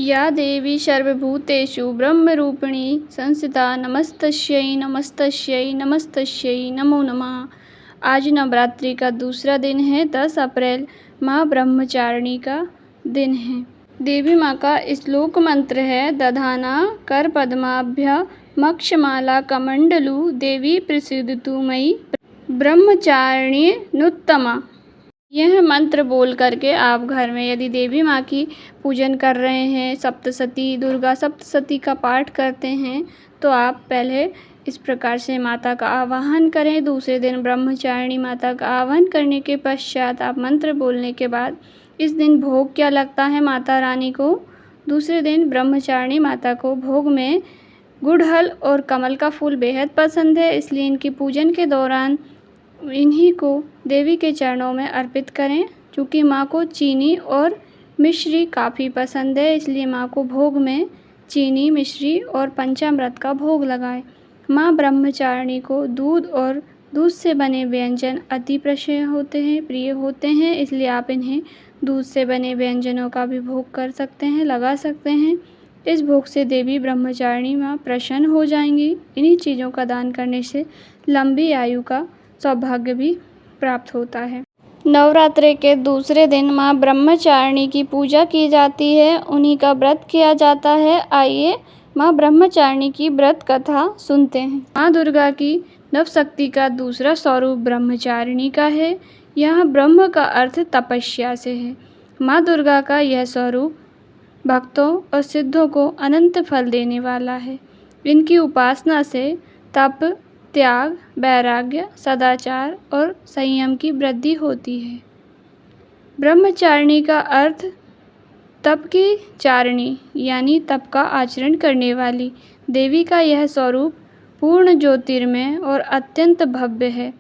या देवी सर्वभूतेषु ब्रह्मरूपिणी संस्थिता नमस्तस्यै नमस्तस्यै नमस्तस्यै नमो नमः। आज नवरात्रि का दूसरा दिन है। 10 अप्रैल माँ ब्रह्मचारिणी का दिन है। देवी माँ का श्लोक मंत्र है दधाना कर पद्माभ्य मक्षमाला कमंडलु देवी प्रसीदतु मयि ब्रह्मचारिण्यनुत्तमा। यह मंत्र बोल करके आप घर में यदि देवी माँ की पूजन कर रहे हैं, सप्तशती दुर्गा सप्तशती का पाठ करते हैं, तो आप पहले इस प्रकार से माता का आवाहन करें। दूसरे दिन ब्रह्मचारिणी माता का आवाहन करने के पश्चात आप मंत्र बोलने के बाद इस दिन भोग क्या लगता है माता रानी को। दूसरे दिन ब्रह्मचारिणी माता को भोग में गुड़हल और कमल का फूल बेहद पसंद है, इसलिए इनकी पूजन के दौरान इन्हीं को देवी के चरणों में अर्पित करें। चूँकि माँ को चीनी और मिश्री काफ़ी पसंद है, इसलिए माँ को भोग में चीनी, मिश्री और पंचामृत का भोग लगाएं। माँ ब्रह्मचारिणी को दूध और दूध से बने व्यंजन अति प्रिय होते हैं, इसलिए आप इन्हें दूध से बने व्यंजनों का भी भोग कर सकते हैं, लगा सकते हैं। इस भोग से देवी ब्रह्मचारिणी माँ प्रसन्न हो जाएंगी। इन्हीं चीज़ों का दान करने से लंबी आयु का सौभाग्य भी प्राप्त होता है। नवरात्रि के दूसरे दिन माँ ब्रह्मचारिणी की पूजा की जाती है, उन्हीं का व्रत किया जाता है। आइए माँ ब्रह्मचारिणी की व्रत कथा सुनते हैं। माँ दुर्गा की नवशक्ति का दूसरा स्वरूप ब्रह्मचारिणी का है। यहाँ ब्रह्म का अर्थ तपस्या से है। माँ दुर्गा का यह स्वरूप भक्तों और सिद्धों को अनंत फल देने वाला है। इनकी उपासना से तप, त्याग, वैराग्य, सदाचार और संयम की वृद्धि होती है। ब्रह्मचारिणी का अर्थ तप की चारिणी यानी तप का आचरण करने वाली। देवी का यह स्वरूप पूर्ण ज्योतिर्मय और अत्यंत भव्य है।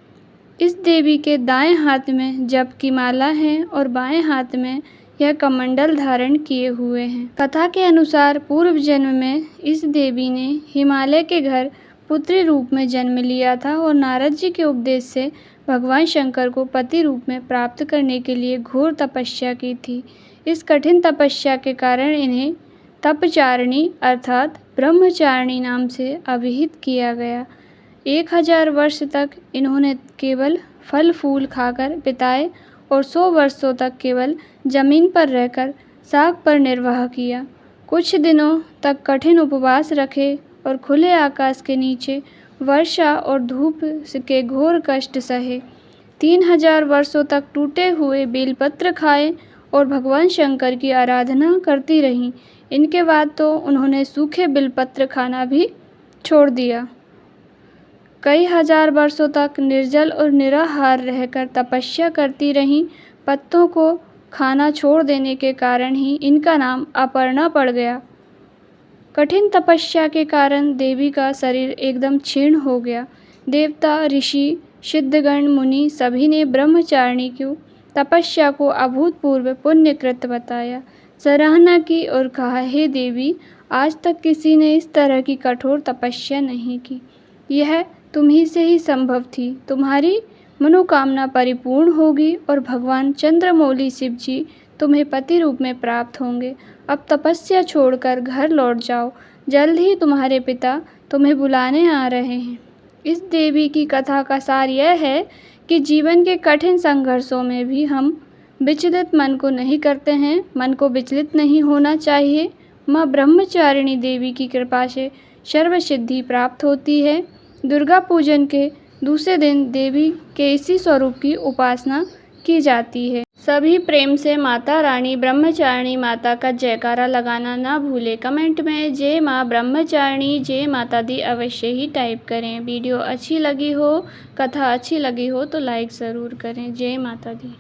इस देवी के दाएं हाथ में जप की माला है और बाएं हाथ में यह कमंडल धारण किए हुए हैं। कथा के अनुसार पूर्व जन्म में इस देवी ने हिमालय के घर पुत्री रूप में जन्म लिया था और नारद जी के उपदेश से भगवान शंकर को पति रूप में प्राप्त करने के लिए घोर तपस्या की थी। इस कठिन तपस्या के कारण इन्हें तपचारिणी अर्थात ब्रह्मचारिणी नाम से अभिहित किया गया। 1000 वर्ष तक इन्होंने केवल फल फूल खाकर बिताए और 100 वर्षों तक केवल जमीन पर रहकर साग पर निर्वाह किया। कुछ दिनों तक कठिन उपवास रखे और खुले आकाश के नीचे वर्षा और धूप के घोर कष्ट सहे। 3000 वर्षों तक टूटे हुए बेलपत्र खाए और भगवान शंकर की आराधना करती रहीं। इनके बाद तो उन्होंने सूखे बेलपत्र खाना भी छोड़ दिया। कई हजार वर्षों तक निर्जल और निराहार रहकर तपस्या करती रहीं। पत्तों को खाना छोड़ देने के कारण ही इनका नाम अपर्णा पड़ गया। कठिन तपस्या के कारण देवी का शरीर एकदम क्षीण हो गया। देवता, ऋषि, सिद्धगण, मुनि सभी ने ब्रह्मचारिणी की तपस्या को अभूतपूर्व पुण्यकृत बताया, सराहना की और कहा, हे देवी, आज तक किसी ने इस तरह की कठोर तपस्या नहीं की। यह तुम्ही से ही संभव थी। तुम्हारी मनोकामना परिपूर्ण होगी और भगवान चंद्रमौली शिव जी तुम्हें पति रूप में प्राप्त होंगे। अब तपस्या छोड़कर घर लौट जाओ, जल्द ही तुम्हारे पिता तुम्हें बुलाने आ रहे हैं। इस देवी की कथा का सार यह है कि जीवन के कठिन संघर्षों में भी हम विचलित मन को नहीं करते हैं। मन को विचलित नहीं होना चाहिए। माँ ब्रह्मचारिणी देवी की कृपा से सर्वसिद्धि प्राप्त होती है। दुर्गा पूजन के दूसरे दिन देवी के इसी स्वरूप की उपासना की जाती है। सभी प्रेम से माता रानी ब्रह्मचारिणी माता का जयकारा लगाना ना भूलें। कमेंट में जय माँ ब्रह्मचारिणी, जय माता दी अवश्य ही टाइप करें। वीडियो अच्छी लगी हो, कथा अच्छी लगी हो तो लाइक ज़रूर करें। जय माता दी।